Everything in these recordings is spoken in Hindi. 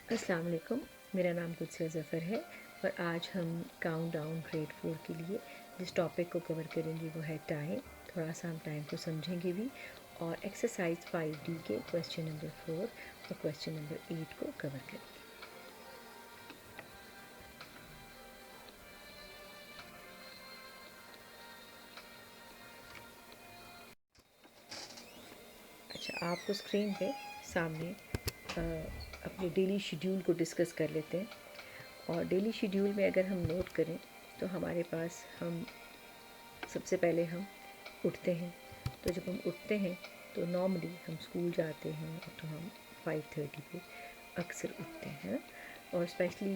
अस्सलाम वालेकुम। मेरा नाम कुदसिया ज़फ़र है और आज हम काउंटडाउन ग्रेड 4 के लिए जिस टॉपिक को कवर करेंगे वो है टाइम। थोड़ा सा हम टाइम को समझेंगे भी और एक्सरसाइज 5D के क्वेश्चन नंबर 4 और क्वेश्चन नंबर 8 को कवर करेंगे। अच्छा, आपको स्क्रीन पे सामने अपने डेली शेड्यूल को डिस्कस कर लेते हैं। और डेली शेड्यूल में अगर हम नोट करें तो हमारे पास हम सबसे पहले हम उठते हैं। तो जब हम उठते हैं तो नॉर्मली हम स्कूल जाते हैं तो हम 5:30 पे अक्सर उठते हैं और स्पेशली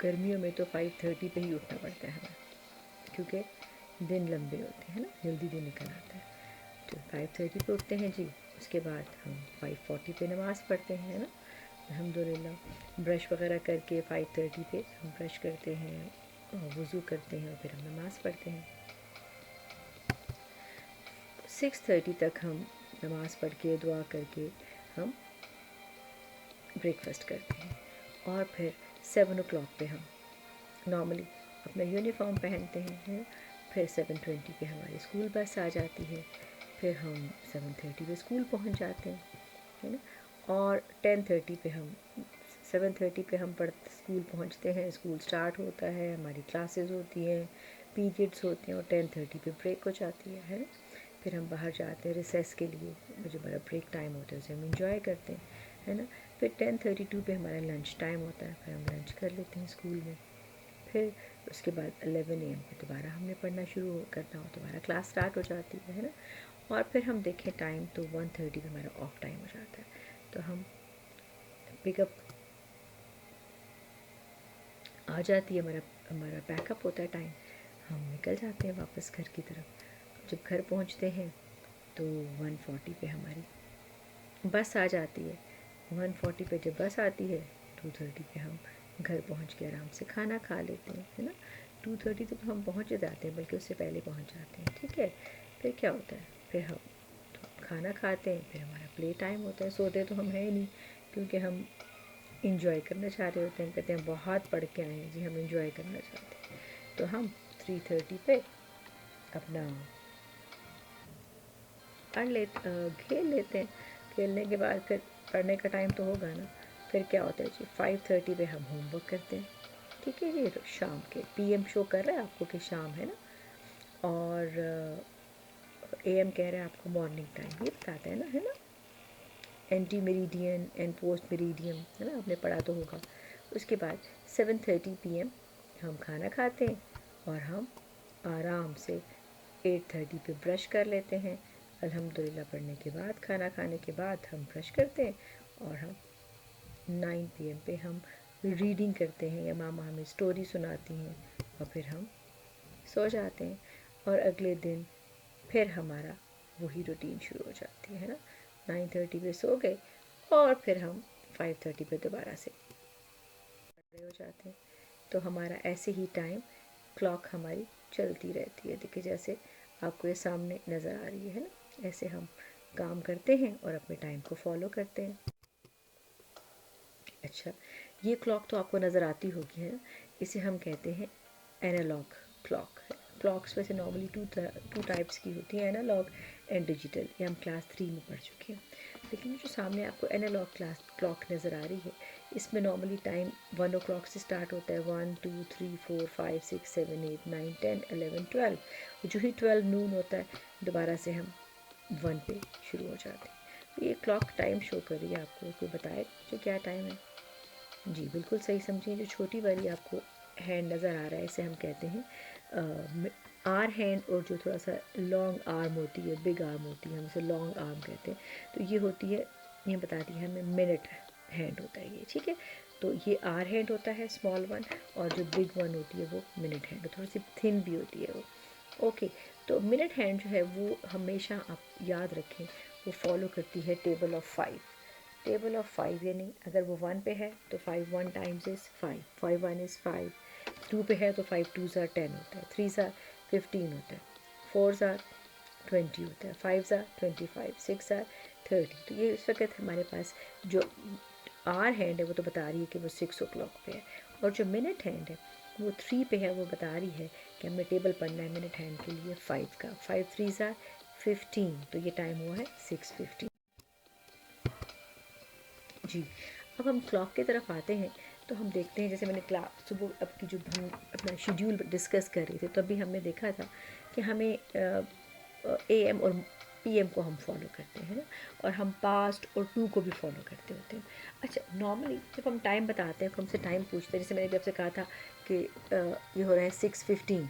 गर्मियों में तो 5:30 पे ही उठना पड़ता है हमें, क्योंकि दिन लंबे होते हैं ना, जल्दी दिन निकल आता है। तो 5:30 पे उठते हैं जी। उसके बाद हम 5:40 पे नमाज़ पढ़ते हैं, है ना, अल्हम्दुलिल्लाह। ब्रश वगैरह करके 5:30 पे हम ब्रश करते हैं और वज़ू करते हैं और फिर हम नमाज़ पढ़ते हैं। 6:30 तक हम नमाज़ पढ़ के दुआ करके हम ब्रेकफास्ट करते हैं और फिर 7 o'clock पे हम नॉर्मली अपना यूनिफॉर्म पहनते हैं। फिर 7:20 पे हमारी स्कूल बस आ जाती है। फिर हम 7:30 पे स्कूल पहुंच जाते हैं, है ना। और 10:30 पे हम 7:30 पे हम स्कूल पहुंचते हैं, स्कूल स्टार्ट होता है, हमारी क्लासेस होती हैं, पीरियड्स होते हैं और 10:30 पे ब्रेक हो जाती है ना। फिर हम बाहर जाते हैं रिसेस के लिए, जो हमारा ब्रेक टाइम होता है उसे हम इंजॉय करते हैं, है ना। फिर 10:32 पे हमारा लंच टाइम होता है, फिर हम लंच कर लेते हैं स्कूल में। फिर उसके बाद 11 AM पे दोबारा हमने पढ़ना शुरू करना हो, दोबारा क्लास स्टार्ट हो जाती है ना। और फिर हम देखें टाइम तो 1:30 पे हमारा ऑफ टाइम हो जाता है। तो हम पिकअप आ जाती है, हमारा हमारा बैकअप होता है टाइम, हम निकल जाते हैं वापस घर की तरफ। जब घर पहुंचते हैं तो 1:40 पे हमारी बस आ जाती है। 1:40 पे जब बस आती है 2:30 पे हम घर पहुंच के आराम से खाना खा लेते हैं, है ना। 2:30 तक तो हम पहुंच जाते हैं, बल्कि उससे पहले पहुंच जाते हैं, ठीक है। फिर क्या होता है, फिर हम खाना खाते हैं, फिर हमारा प्ले टाइम होता है। सोते तो हम हैं ही नहीं, क्योंकि हम इंजॉय करना चाह रहे होते हैं। कहते हैं बहुत पढ़ के आए हैं जी, हम इंजॉय करना चाहते हैं। तो हम 3:30 पे अपना खेल लेते हैं। खेलने के बाद फिर पढ़ने का टाइम तो होगा ना। फिर क्या होता है जी, 5:30 पे हम होमवर्क करते हैं, ठीक है जी। शाम के PM शो कर रहा है आपको कि शाम है ना, और AM कह रहा है आपको मॉर्निंग टाइम, ये बताता है ना, है ना। Anti meridian and post meridiem, है ना, आपने पढ़ा तो होगा। उसके बाद 7:30 PM हम खाना खाते हैं और हम आराम से 8:30 पे ब्रश कर लेते हैं। अल्हम्दुलिल्लाह पढ़ने के बाद, खाना खाने के बाद हम ब्रश करते हैं और हम 9 PM पे हम रीडिंग करते हैं या मामा हमें स्टोरी सुनाती हैं और फिर हम सो जाते हैं। और अगले दिन फिर हमारा वही रूटीन शुरू हो जाती है ना। 9:30 पे सो गए और फिर हम 5:30 पे दोबारा से खड़े हो जाते हैं। तो हमारा ऐसे ही टाइम क्लॉक हमारी चलती रहती है। देखिए जैसे आपको ये सामने नज़र आ रही है ना, ऐसे हम काम करते हैं और अपने टाइम को फॉलो करते हैं। अच्छा, ये क्लॉक तो आपको नज़र आती होगी, है ना। इसे हम कहते हैं एनालॉग क्लॉक। क्लॉक्स वैसे नॉर्मली टू टाइप्स की होती हैं, एनालॉग एंड डिजिटल। ये हम क्लास 3 में पढ़ चुके हैं। लेकिन जो सामने आपको एनालॉग क्लॉक नज़र आ रही है, इसमें नॉर्मली टाइम 1 o'clock से स्टार्ट होता है। 1 2 3 4 5 6 7 8 9 10 11 12। जो ही 12 नून होता है दोबारा से हम 1 पे शुरू हो जाते हैं। तो ये क्लॉक टाइम शो कर रही है आपको। कोई बताए जो क्या टाइम है? जी बिल्कुल सही समझिए। जो छोटी वाली आपको हैंड नज़र आ रहा है, इसे हम कहते हैं आर हैंड, और जो थोड़ा सा लॉन्ग आर्म होती है, बिग आर्म होती है, हम इसे लॉन्ग आर्म कहते हैं। तो ये होती है, ये बताती है हमें मिनट हैंड होता है ये, ठीक है। तो ये आर हैंड होता है स्मॉल वन, और जो बिग वन होती है वो मिनट हैंड, थोड़ी सी थिन भी होती है वो। ओके, तो मिनट हैंड जो है वो हमेशा आप याद रखें, वो फॉलो करती है टेबल ऑफ 5। टेबल ऑफ 5, यानी अगर वो 1 पे है तो 5 1 टाइम्स इज़ 5, 5 1 इज़ 5। 2 पे है तो 5 2 ज़ार 10 होता है, 3 ज़ार 15 होता है, 4 ज़ार 20 होता है, 5 ज़ार 25, 6 ज़ार 30। तो ये इस वक्त हमारे पास जो आर हैंड है वो तो बता रही है कि वो 6 ओ क्लॉक पे है, और जो मिनट हैंड है वो 3 पे है, वो बता रही है कि हमें टेबल पढ़ना है मिनट हैंड के लिए 5 का। 5 3 ज़ा 15, तो ये टाइम हुआ है 6:15 जी। अब हम क्लॉक की तरफ आते हैं तो हम देखते हैं, जैसे मैंने क्लास सुबह अब की जो हम अपना शेड्यूल डिस्कस कर रहे थे तो अभी हमने देखा था कि हमें एएम और पीएम को हम फॉलो करते हैं ना, और हम पास्ट और टू को भी फॉलो करते होते हैं। अच्छा, नॉर्मली जब हम टाइम बताते हैं, हमसे टाइम पूछते हैं, जैसे मैंने भी आपसे कहा था कि ये हो रहा है 6:15,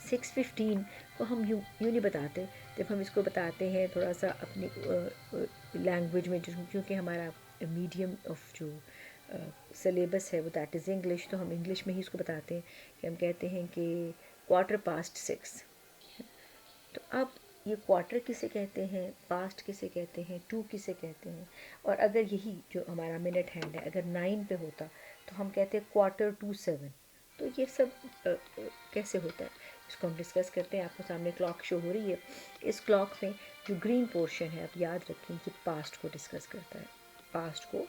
6:15 को हम यूँ नहीं बताते। जब हम इसको बताते हैं थोड़ा सा अपनी लैंग्वेज में, जो क्योंकि हमारा मीडियम ऑफ जो सिलेबस है वो दैट इज़ इंग्लिश, तो हम इंग्लिश में ही इसको बताते हैं कि हम कहते हैं कि 6:15। तो अब ये क्वार्टर किसे कहते हैं, पास्ट किसे कहते हैं, टू किसे कहते हैं, और अगर यही जो हमारा मिनट हैंड है अगर 9 पे होता तो हम कहते हैं 7:15। तो ये सब कैसे होता है इसको हम डिस्कस करते हैं। आपको सामने क्लॉक शो हो रही है। इस क्लॉक में जो ग्रीन पोर्शन है, आप याद रखें कि पास्ट को डिस्कस करता है, पास्ट को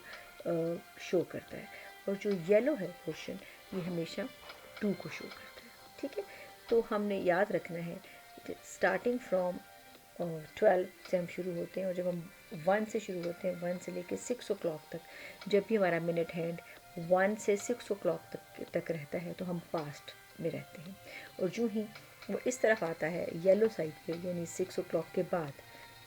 शो करता है, और जो येलो है पोर्शन ये हमेशा टू को शो करता है। ठीक है, तो हमने याद रखना है स्टार्टिंग फ्रॉम 12 से हम शुरू होते हैं, और जब हम 1 से शुरू होते हैं, 1 से लेकर 6 ओ क्लॉक तक, जब भी हमारा मिनट हैंड 1 से 6 ओ क्लॉक तक रहता है तो हम पास्ट में रहते हैं। और जो ही वो इस तरफ आता है येलो साइड पे, यानी 6 ओ क्लॉक के बाद,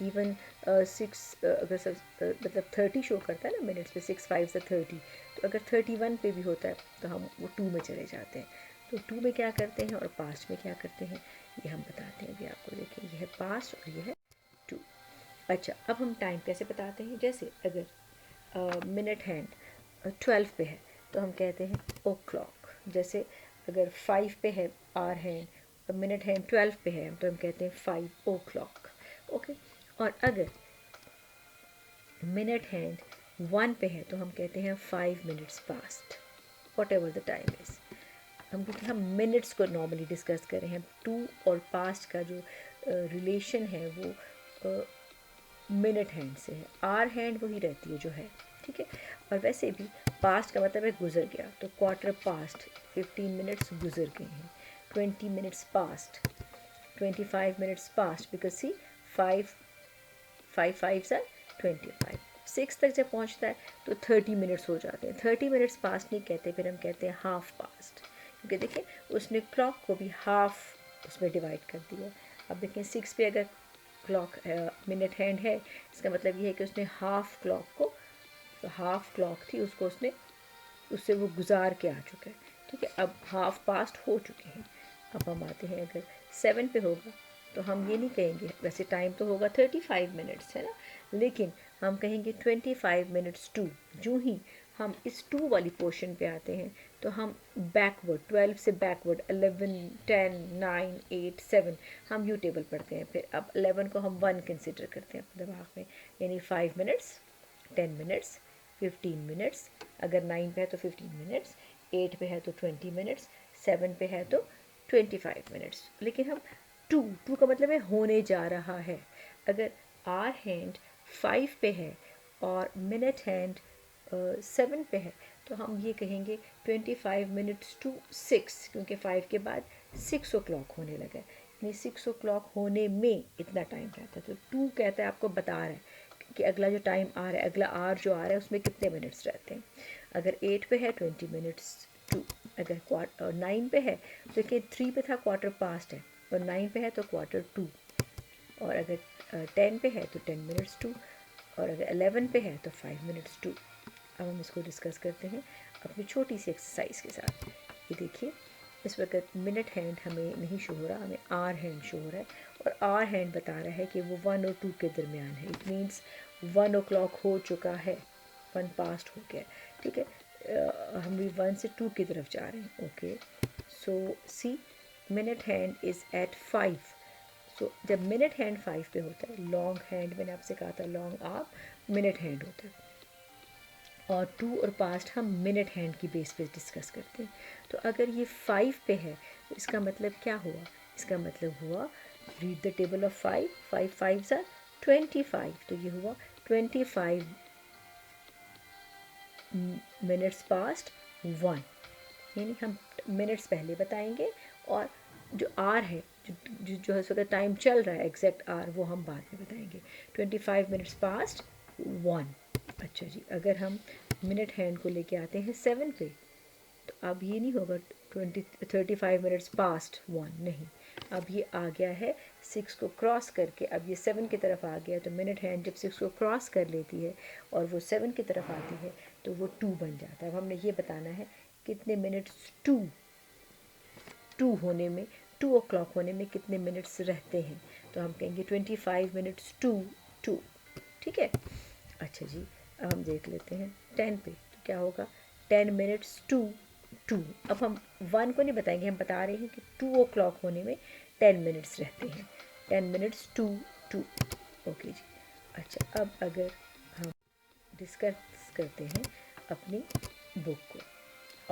इवन 6 अगर मतलब 30 शो करता है ना मिनट्स पे, 6 5 से 30, तो अगर 31 पे भी होता है तो हम वो 2 में चले जाते हैं। तो 2 में क्या करते हैं और पास्ट में क्या करते हैं ये हम बताते हैं अभी आपको। देखिए ये है पास्ट और ये है टू। अच्छा, अब हम टाइम कैसे बताते हैं, जैसे अगर मिनट हैंड 12 पे है तो हम कहते हैं ओ क्लॉक। जैसे अगर 5 पे है आर हैंड और मिनट हैंड 12 पे है तो हम कहते हैं 5 ओ क्लॉक। ओके, और अगर मिनट हैंड 1 पे है तो हम कहते हैं 5 minutes past, what ever the time is. हम, क्योंकि हम मिनट्स को नॉर्मली डिस्कस कर रहे हैं, टू और पास्ट का जो रिलेशन है वो मिनट हैंड से है, आर हैंड वही रहती है जो है। ठीक है, और वैसे भी पास्ट का मतलब है गुजर गया, तो क्वार्टर पास्ट 15 मिनट्स गुजर गए हैं, 20 minutes past, 25 minutes past, because see 5 5 5 are 25। 6 तक जब पहुंचता है तो 30 मिनट्स हो जाते हैं। 30 मिनट्स पास्ट नहीं कहते, फिर हम कहते हैं हाफ पास्ट, क्योंकि देखिए उसने क्लॉक को भी हाफ उसमें डिवाइड कर दिया। अब देखें 6 पे अगर क्लॉक मिनट हैंड है, इसका मतलब ये है कि उसने हाफ क्लॉक को, तो हाफ क्लॉक थी उसको उसने, उससे वो गुजार के आ चुका है। ठीक है, अब हाफ पास्ट हो चुके हैं। अब हम आते हैं, अगर 7 पे होगा तो हम ये नहीं कहेंगे, वैसे टाइम तो होगा 35 मिनट्स है ना, लेकिन हम कहेंगे 25 मिनट्स टू। जो ही हम इस टू वाली पोर्शन पे आते हैं तो हम बैकवर्ड 12 से बैकवर्ड 11 10 9 8 7 हम यू टेबल पढ़ते हैं। फिर अब 11 को हम 1 कंसिडर करते हैं अपने दिमाग में, यानी 5 मिनट्स 10 मिनट्स 15 मिनट्स, अगर 9 पे है तो 15 मिनट्स, 8 पे है तो 20 मिनट्स, 7 पे है तो 25 मिनट्स। लेकिन हम टू टू का मतलब है होने जा रहा है। अगर आर हैंड 5 पे है और मिनट हैंड 7 पे है तो हम ये कहेंगे 25 मिनट्स टू 6, क्योंकि 5 के बाद 6 ओ क्लॉक होने लगा है, यानी 6 ओ क्लॉक होने में इतना टाइम रहता है। तो टू कहता है, आपको बता रहा है कि अगला जो टाइम आ रहा है, अगला आर जो आ रहा है उसमें कितने मिनट्स रहते हैं। अगर 8 पे है 20 मिनट्स टू, अगर 9 पे है तो देखिए 3 पे था क्वार्टर पास्ट है, और 9 पे है तो क्वार्टर टू, और अगर 10 पे है तो 10 मिनट्स टू, और अगर 11 पे है तो 5 मिनट्स टू। अब हम इसको डिस्कस करते हैं अपनी छोटी सी एक्सरसाइज के साथ। ये देखिए इस वक्त मिनट हैंड हमें नहीं शो हो रहा, हमें आर हैंड शो हो रहा है, और आर हैंड बता रहा है कि वो 1 और 2 के दरमियान है। इट मीन्स 1 ओ क्लॉक हो चुका है, 1 पास्ट हो गया। ठीक है, हम भी 1 से 2 की तरफ जा रहे हैं। Okay, so see minute hand is at 5। So जब मिनट हैंड 5 पे होता है, लॉन्ग हैंड मैंने आपसे कहा था लॉन्ग आप मिनट हैंड होता है, और टू और पास्ट हम मिनट हैंड की बेस पे डिस्कस करते हैं। तो अगर ये 5 पे है तो इसका मतलब क्या हुआ, इसका मतलब हुआ read the table of 5 5 5 are 25, तो ये हुआ 25 मिनट्स पास्ट 1, यानी हम मिनट्स पहले बताएंगे और जो आर है, जो इस वक्त टाइम चल रहा है एग्जैक्ट आर, वो हम बाद में बताएंगे। 25 मिनट्स पास्ट 1। अच्छा जी, अगर हम मिनट हैंड को लेके आते हैं 7 पे, तो अब ये नहीं होगा 35 मिनट्स पास्ट 1, नहीं, अब ये आ गया है 6 को क्रॉस करके, अब ये 7 की तरफ आ गया। तो मिनट हैंड जब 6 को क्रॉस कर लेती है और वो 7 की तरफ आती है तो वो 2 बन जाता है। अब हमने ये बताना है कितने मिनट्स 2 होने में, 2 ओ क्लॉक होने में कितने मिनट्स रहते हैं। तो हम कहेंगे 25 मिनट्स टू 2। ठीक है। अच्छा जी, अब हम देख लेते हैं 10 पे, तो क्या होगा 10 मिनट्स टू 2। अब हम 1 को नहीं बताएंगे, हम बता रहे हैं कि 2 ओ क्लॉक होने में 10 मिनट्स रहते हैं। 10 मिनट्स टू 2। ओके जी। अच्छा, अब अगर हम डिस्कस करते हैं अपनी बुक को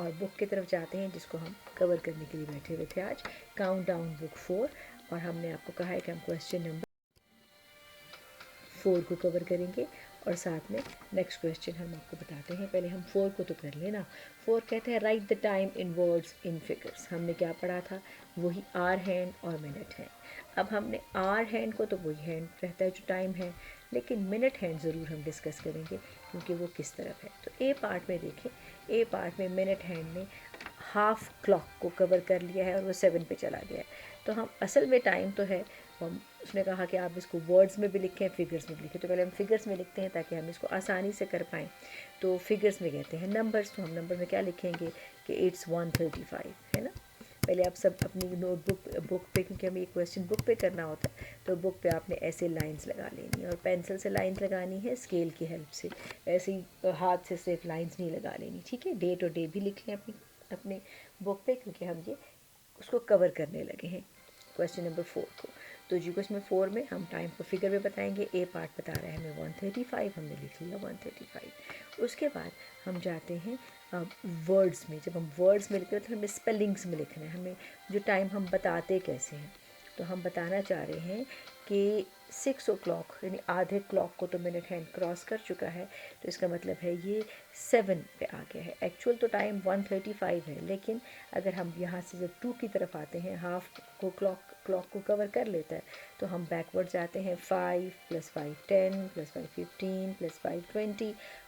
और बुक की तरफ जाते हैं जिसको हम कवर करने के लिए बैठे हुए थे आज, काउंट डाउन बुक 4, और हमने आपको कहा है कि हम क्वेश्चन नंबर 4 को कवर करेंगे और साथ में नेक्स्ट क्वेश्चन हम आपको बताते हैं। पहले हम 4 को तो कर लेना। 4 कहते हैं right the time in words in figures. हमने क्या पढ़ा था, वही आर हैंड और मिनट हैंड। अब हमने आर हैंड को तो वही हैंड रहता है जो टाइम है, लेकिन मिनट हैंड ज़रूर हम डिस्कस करेंगे क्योंकि वो किस तरफ है। तो ए पार्ट में देखें, ए पार्ट में मिनट हैंड ने हाफ क्लॉक को कवर कर लिया है और वो 7 पे चला गया है। तो हम असल में टाइम तो है, हम उसने कहा कि आप इसको वर्ड्स में भी लिखें, फिगर्स में भी लिखें। तो पहले हम फिगर्स में लिखते हैं ताकि हम इसको आसानी से कर पाएँ। तो फिगर्स में कहते हैं नंबर्स, तो हम नंबर में क्या लिखेंगे कि इट्स 135, है ना। पहले आप सब अपनी बुक पे, क्योंकि हमें ये क्वेश्चन बुक पे करना होता है, तो बुक पे आपने ऐसे लाइंस लगा लेनी है और पेंसिल से लाइंस लगानी है स्केल की हेल्प से, ऐसे ही हाथ से सिर्फ लाइंस नहीं लगा लेनी। ठीक है, डेट और डे भी लिख लें अपने बुक पे, क्योंकि हम ये उसको कवर करने लगे हैं क्वेश्चन नंबर 4 को। तो जी क्वेश्चन नंबर 4 में हम टाइम को फिगर में बताएंगे। ए पार्ट बता रहा है हमें 135, हमने लिख लिया 135। उसके बाद हम जाते हैं वर्ड्स में। जब हम वर्ड्स में लिखते हैं तो हमें स्पेलिंग्स में लिखना है, हमें जो टाइम हम बताते कैसे हैं। तो हम बताना चाह रहे हैं कि 6 ओ क्लॉक यानी आधे क्लॉक को तो मिनट हैंड क्रॉस कर चुका है, तो इसका मतलब है ये 7 पे आ गया है। एक्चुअल तो टाइम 135 है, लेकिन अगर हम यहाँ से जब 2 की तरफ आते हैं, हाफ को क्लॉक को कवर कर लेता है, तो हम बैकवर्ड जाते हैं। 5 + 5 10 + 5 15 + 5 20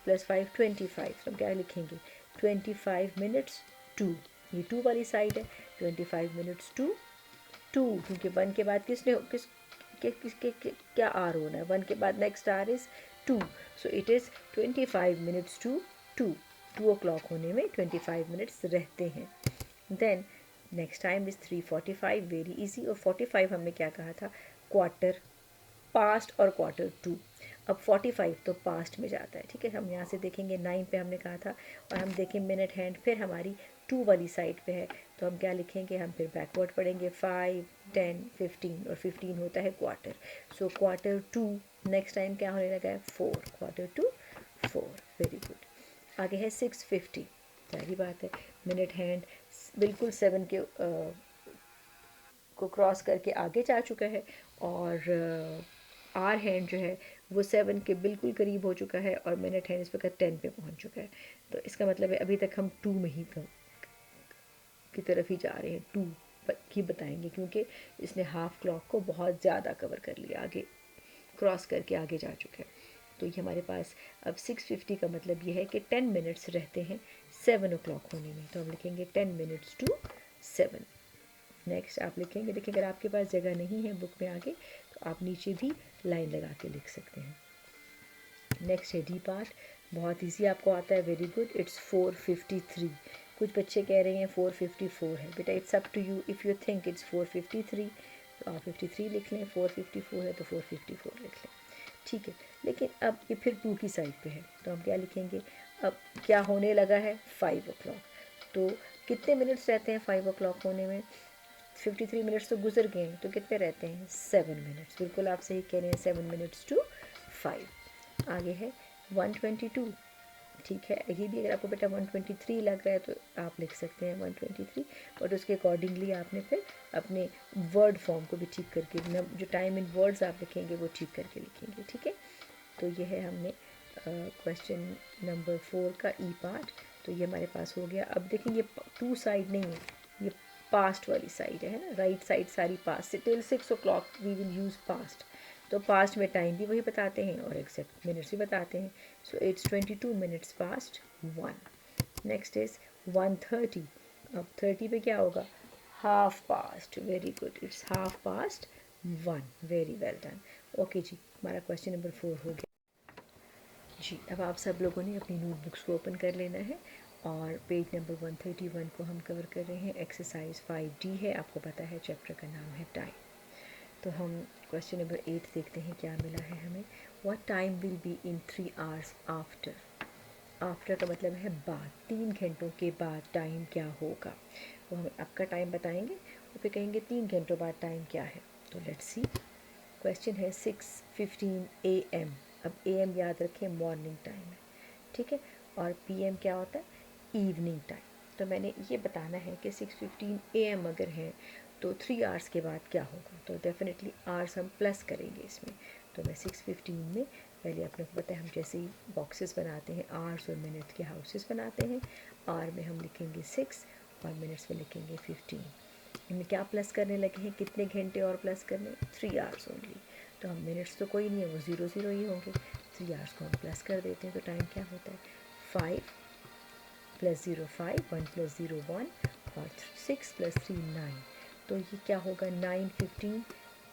+ 5 25। तो हम क्या लिखेंगे 25 मिनट्स 2, ये 2 वाली साइड है। 25 मिनट्स 2 क्योंकि 1 के बाद क्या आर होना है, 1 के बाद next are is 2, so it is 25 minutes to 2 o'clock होने में 25 मिनट्स रहते हैं। Then next time is 3:45, very easy. और 45 हमने क्या कहा था, क्वार्टर पास्ट और क्वार्टर 2। अब 45 तो पास्ट में जाता है। ठीक है, हम यहाँ से देखेंगे 9 पे हमने कहा था, और हम देखें मिनट हैंड फिर हमारी 2 वाली साइड पे है, तो हम क्या लिखेंगे, हम फिर बैकवर्ड पढ़ेंगे 5 10 15, और 15 होता है quarter. So quarter 2 next time क्या होने लगा है 4, क्वार्टर 2 4, वेरी गुड। आगे है 6:50, सारी बात है, मिनट हैंड बिल्कुल 7 के को क्रॉस करके आगे जा चुका है, और आर हैंड जो है वो 7 के बिल्कुल करीब हो चुका है, और मिनट हैंड इस वक्त 10 पे पहुंच चुका है। तो इसका मतलब है अभी तक हम 2 में ही की तरफ ही जा रहे हैं, 2 ही बताएंगे, क्योंकि इसने हाफ क्लॉक को बहुत ज़्यादा कवर कर लिया, आगे क्रॉस करके आगे जा चुका है। तो ये हमारे पास अब 6:50 का मतलब ये है कि 10 मिनट्स रहते हैं 7 ओ क्लॉक होने में। तो हम लिखेंगे 10 मिनट्स टू 7। नेक्स्ट आप लिखेंगे, देखिए अगर आपके पास जगह नहीं है बुक में आगे, तो आप नीचे भी लाइन लगा के लिख सकते हैं। नेक्स्ट है डी पार्ट, बहुत इजी आपको आता है, वेरी गुड। इट्स 4:53। कुछ बच्चे कह रहे हैं 4:54 है, बेटा it's up to you, if you think it's 4:53 तो आप 53 लिख लें, 4:54 है तो 4:54 लिख लें। ठीक है, लेकिन अब ये फिर 2 की साइड पे है, तो हम क्या लिखेंगे, अब क्या होने लगा है 5 ओ क्लॉक। तो कितने मिनट्स रहते हैं 5 ओ क्लॉक होने में, 53 मिनट्स तो गुजर गए हैं, तो कितने रहते हैं 7 मिनट्स। बिल्कुल आप सही कह रहे हैं, 7 मिनट्स टू 5। आगे है 122। ठीक है, ये भी अगर आपको बेटा 123 लग रहा है तो आप लिख सकते हैं 123, और उसके अकॉर्डिंगली आपने फिर अपने वर्ड फॉर्म को भी ठीक करके जो टाइम इन वर्ड्स आप लिखेंगे वो ठीक करके लिखेंगे। ठीक है, तो ये है हमने क्वेश्चन नंबर 4 का ई पार्ट। तो ये हमारे पास हो गया। अब देखें ये टू साइड नहीं है, ये पास्ट वाली साइड है ना, राइट साइड सारी past. Till 6 o'clock we will use past. तो पास्ट में टाइम भी वही बताते हैं और एग्जैक्ट मिनट्स भी बताते हैं। So it's 22 minutes past 1। Next is 1:30। अब 30 पे क्या होगा? Half past. Very good, it's half past 1। Very well done. Okay जी, हमारा क्वेश्चन नंबर 4 हो गया जी। अब आप सब लोगों ने अपनी नोटबुक्स को ओपन कर लेना है और पेज नंबर 131 को हम कवर कर रहे हैं। एक्सरसाइज 5D है, आपको पता है चैप्टर का नाम है टाइम। तो हम क्वेश्चन नंबर 8 देखते हैं क्या मिला है हमें। What time will be in 3 hours after. After का मतलब है बाद, 3 घंटों के बाद टाइम क्या होगा। वो हमें आपका टाइम बताएंगे और फिर कहेंगे 3 घंटों बाद टाइम क्या है। तो लेट्स सी। क्वेश्चन है 6:15 AM। अब AM याद रखें मॉर्निंग टाइम है, ठीक है। और PM क्या होता है? Evening time. तो मैंने ये बताना है कि 6:15 AM अगर है तो 3 hours के बाद क्या होगा। तो डेफिनेटली आवर्स हम प्लस करेंगे इसमें। तो मैं 6:15 में पहले अपने को पता है हम जैसे ही बॉक्सेस बनाते हैं आवर्स और मिनट के हाउसेस बनाते हैं। आवर में हम लिखेंगे 6 और मिनट्स में लिखेंगे 15। इनमें क्या प्लस करने लगे हैं? कितने घंटे और प्लस करने? 3 hours ओनली। तो हम मिनट्स तो कोई नहीं है, वो 0 ही होंगे। 3 hours को हम प्लस कर देते हैं तो टाइम क्या होता है? 5 + 0 5, 1 + 0 1 और 6 + 3 9। तो ये क्या होगा? 9:15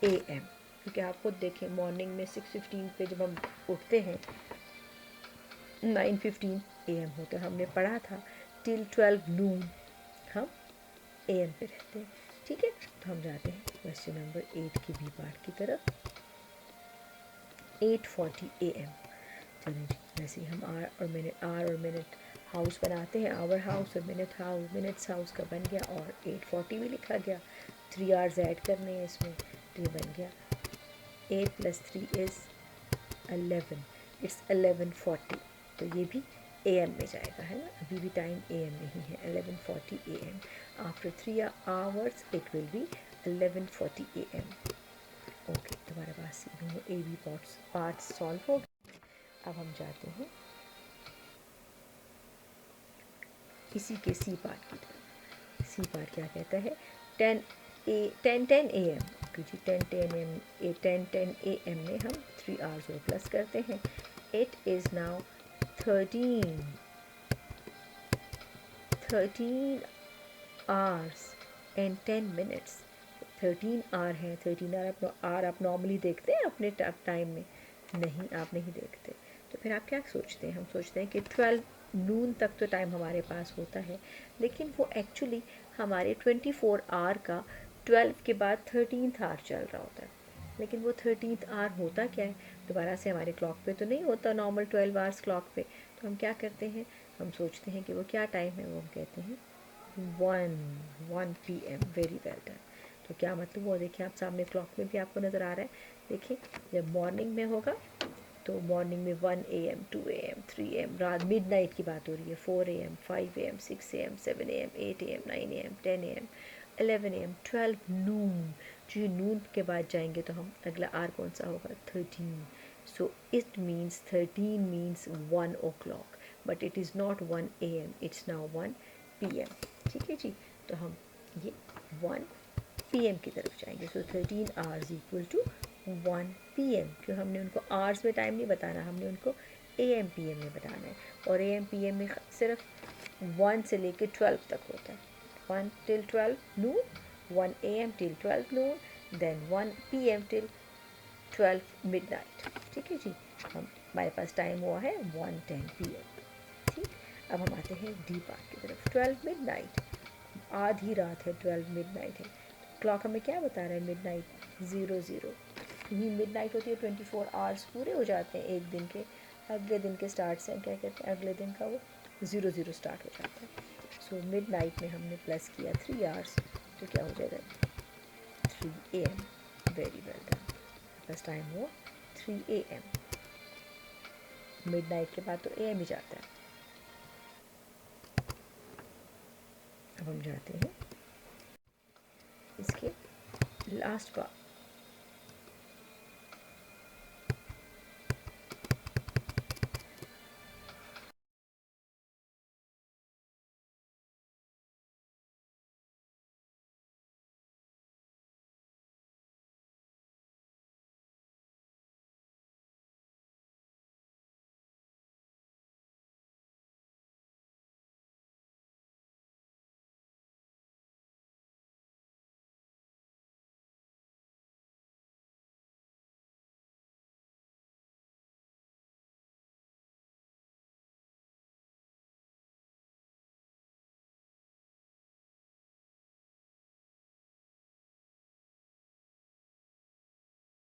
AM। क्योंकि आप खुद देखें मॉर्निंग में 6:15 पे जब हम उठते हैं 9:15 AM होता है। हमने पढ़ा था टिल 12 noon हम AM पे रहते हैं, ठीक है। तो हम जाते हैं क्वेश्चन नंबर 8 की बी पार्ट की तरफ। 8:40 AM। चलिए जी, वैसे ही हम आर और मिनट हाउस बनाते हैं। आवर हाउस और मिनट्स हाउस का बन गया और 8:40 भी लिखा गया। 3 hours ऐड करने हैं इसमें तो ये बन गया 8 + 3 इज़ 11। इट्स 11:40। तो ये भी AM में जाएगा, है ना। अभी भी टाइम AM नहीं है। 11:40 AM। After 3 hours it will be 11:40 AM। Okay, तुम्हारे पास ये दोनों ए बी पार्ट्स सॉल्व हो गए। अब हम जाते हैं इसी के सी पार्ट की तरफ। सी पार्ट क्या कहता है? 10 AM। ओके जी, 10 AM में हम 3 hours और प्लस करते हैं। It is now 13 hours and 10 minutes। 13 hour है। 13 आवर आप नॉर्मली देखते हैं अपने टाइम में? नहीं, आप नहीं देखते। तो फिर आप क्या सोचते हैं? हम सोचते हैं कि 12 नून तक तो टाइम हमारे पास होता है, लेकिन वो एक्चुअली हमारे 24 आवर का 12 के बाद 13th आवर चल रहा होता है। लेकिन वो 13th आवर होता क्या है? दोबारा से हमारे क्लॉक पे तो नहीं होता नॉर्मल 12 आवर्स क्लॉक पे। तो हम क्या करते हैं? हम सोचते हैं कि वो क्या टाइम है। वो हम कहते हैं 1 PM। Very well done. तो क्या मतलब वो देखिए आप सामने क्लॉक में भी आपको नज़र आ रहा है। देखिए जब मॉर्निंग में होगा तो मॉर्निंग में 1 AM 2 AM 3 AM, रात मिडनाइट की बात हो रही है। 4 AM 5 AM 6 AM 7 AM 8 AM 9 AM 10 AM 11 AM 12 नून। जो नून के बाद जाएंगे तो हम अगला आर कौन सा होगा? 13। So it means 13 means 1 o'clock, but it is not 1 AM, it's now 1 PM। ठीक है जी। तो हम ये 1 PM की तरफ जाएंगे। सो 13 hours इक्वल टू 1 PM। क्यों? हमने उनको आवर्स में टाइम नहीं बताना, हमने उनको AM PM में बताना है। और AM PM में सिर्फ 1 से लेके 12 तक होता है। 1 till 12 noon, 1 AM till 12 noon, then 1 PM till 12 midnight। ठीक है जी। हमारे पास टाइम हुआ है 1:10 PM। ठीक। अब हम आते हैं डी पार्ट की तरफ। 12 मिडनाइट, आधी रात है, 12 मिडनाइट है। क्लॉक हमें क्या बता रहा है? मिडनाइट 00। यही मिडनाइट होती है, 24 आवर्स पूरे हो जाते हैं एक दिन के। अगले दिन के स्टार्ट से हम क्या कहते हैं? अगले दिन का वो 00 स्टार्ट हो जाता है। सो मिडनाइट में हमने प्लस किया 3 hours तो क्या हो जाएगा? 3 AM। Very well done. बस टाइम हुआ 3 AM। मिडनाइट के बाद तो AM ही जाता है। अब हम जाते हैं इसके लास्ट